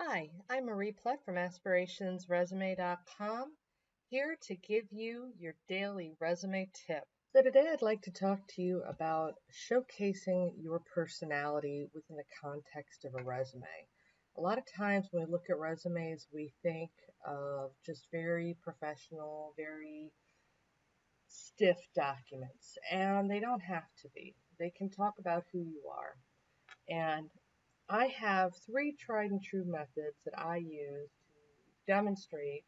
Hi, I'm Marie Plutt from aspirationsresume.com, here to give you your daily resume tip. So today I'd like to talk to you about showcasing your personality within the context of a resume. A lot of times when we look at resumes, we think of just very professional, very stiff documents, and they don't have to be. They can talk about who you are. And I have three tried and true methods that I use to demonstrate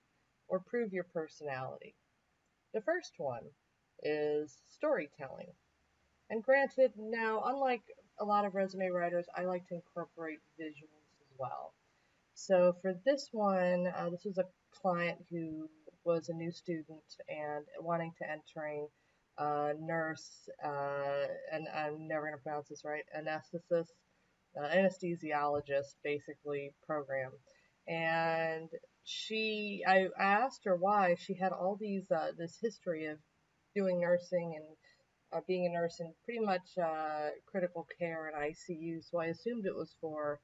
or prove your personality. The first one is storytelling. And granted, now, unlike a lot of resume writers, I like to incorporate visuals as well. So for this one, this was a client who was a new student and wanting to entering nurse, and I'm never going to pronounce this right, anesthetist, anesthesiologist, basically, program. And I asked her why she had all this history of doing nursing and being a nurse in pretty much critical care and ICU. So I assumed it was for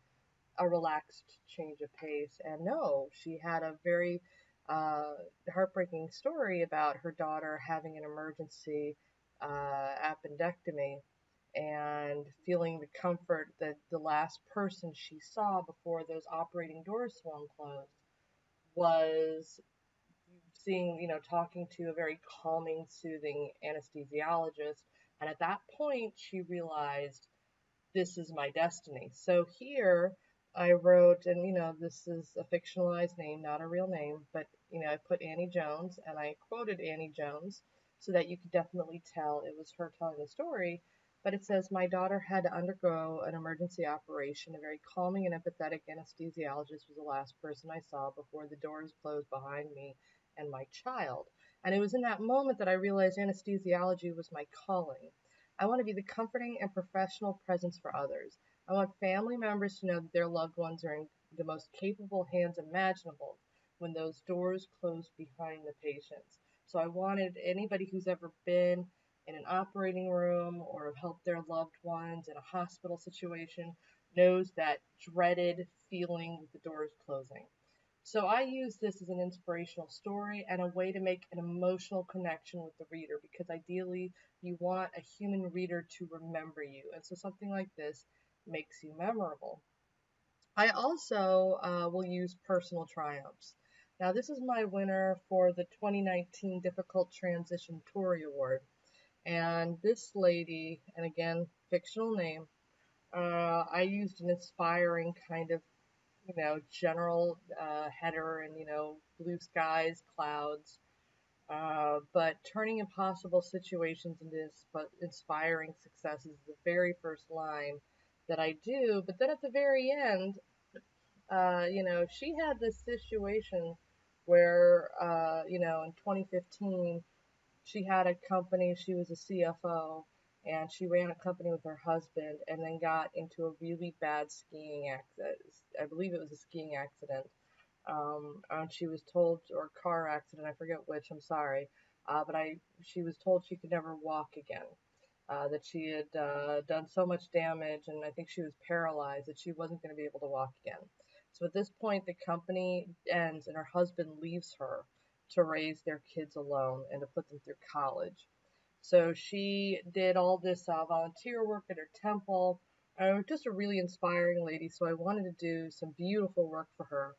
a relaxed change of pace. And no, she had a very uh, heartbreaking story about her daughter having an emergency appendectomy and feeling the comfort that the last person she saw before those operating doors swung closed was seeing, talking to a very calming, soothing anesthesiologist. And at that point, she realized this is my destiny. So here I wrote, and this is a fictionalized name, not a real name, but I put Annie Jones and I quoted Annie Jones so that you could definitely tell it was her telling the story. But it says, my daughter had to undergo an emergency operation. A very calming and empathetic anesthesiologist was the last person I saw before the doors closed behind me and my child. And it was in that moment that I realized anesthesiology was my calling. I want to be the comforting and professional presence for others. I want family members to know that their loved ones are in the most capable hands imaginable when those doors close behind the patients. So I wanted anybody who's ever been in an operating room or helped their loved ones in a hospital situation knows that dreaded feeling with the doors closing. So I use this as an inspirational story and a way to make an emotional connection with the reader, because ideally you want a human reader to remember you. And so something like this makes you memorable. I also will use personal triumphs. Now, this is my winner for the 2019 Difficult Transition Tory Award. And this lady, and again, fictional name, I used an inspiring kind of general header and, blue skies, clouds, but turning impossible situations into inspiring success is the very first line that I do. But then at the very end, she had this situation where, in 2015, she had a company, she was a CFO, and she ran a company with her husband and then got into a really bad skiing accident. I believe it was a skiing accident. And she was told, or car accident, I forget which, I'm sorry. She was told she could never walk again. That she had done so much damage, and I think she was paralyzed, that she wasn't going to be able to walk again. So at this point, the company ends, and her husband leaves her to raise their kids alone and to put them through college. So she did all this volunteer work at her temple. Just a really inspiring lady, so I wanted to do some beautiful work for her.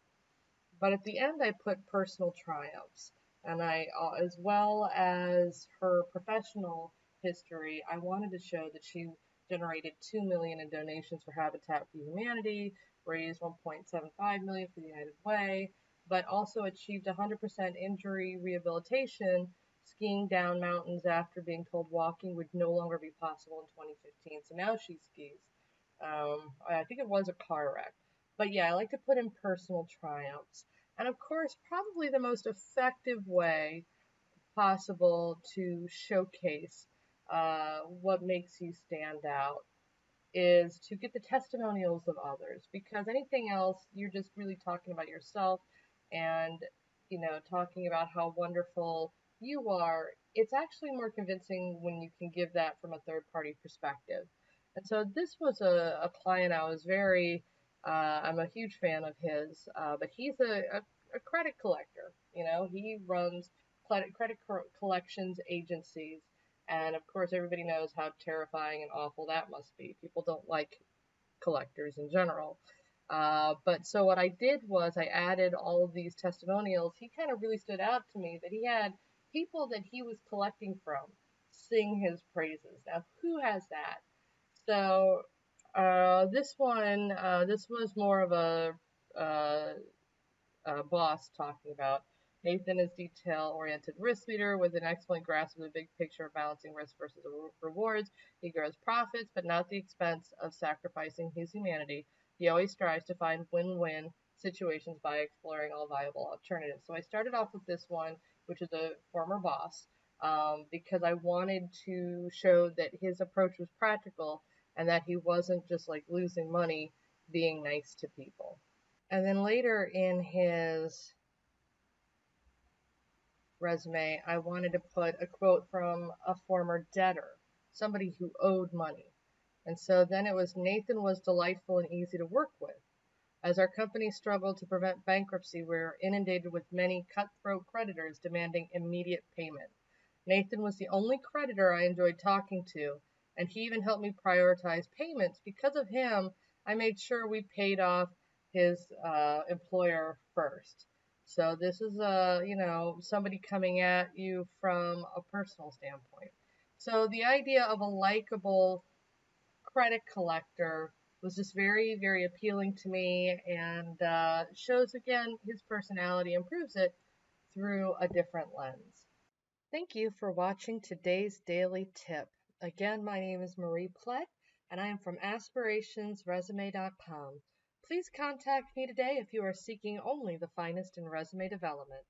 But at the end, I put personal triumphs, and as well as her professional history, I wanted to show that she generated 2 million in donations for Habitat for Humanity, raised 1.75 million for the United Way, but also achieved 100% injury rehabilitation skiing down mountains after being told walking would no longer be possible in 2015. So now she skis. I think it was a car wreck. But yeah, I like to put in personal triumphs. And of course, probably the most effective way possible to showcase what makes you stand out is to get the testimonials of others, because anything else, you're just really talking about yourself and, talking about how wonderful you are. It's actually more convincing when you can give that from a third party perspective. And so this was a client I was very I'm a huge fan of his, but he's a credit collector. You know, he runs credit collections agencies, and of course, everybody knows how terrifying and awful that must be. People don't like collectors in general. But so what I did was I added all of these testimonials. He kind of really stood out to me that he had people that he was collecting from sing his praises. Now, who has that? So this was more of a uh, boss talking about. Nathan is detail-oriented risk leader with an excellent grasp of the big picture of balancing risk versus rewards. He grows profits, but not at the expense of sacrificing his humanity. He always strives to find win-win situations by exploring all viable alternatives. So I started off with this one, which is a former boss, because I wanted to show that his approach was practical and that he wasn't just like losing money being nice to people. And then later in his resume, I wanted to put a quote from a former debtor, somebody who owed money. And so then it was Nathan was delightful and easy to work with. As our company struggled to prevent bankruptcy, we were inundated with many cutthroat creditors demanding immediate payment. Nathan was the only creditor I enjoyed talking to, and he even helped me prioritize payments. Because of him, I made sure we paid off his employer first. So this is somebody coming at you from a personal standpoint. So the idea of a likable credit collector was just very, very appealing to me, and shows again his personality and proves it through a different lens. Thank you for watching today's daily tip. Again, my name is Marie Plett, and I am from aspirationsresume.com. Please contact me today if you are seeking only the finest in resume development.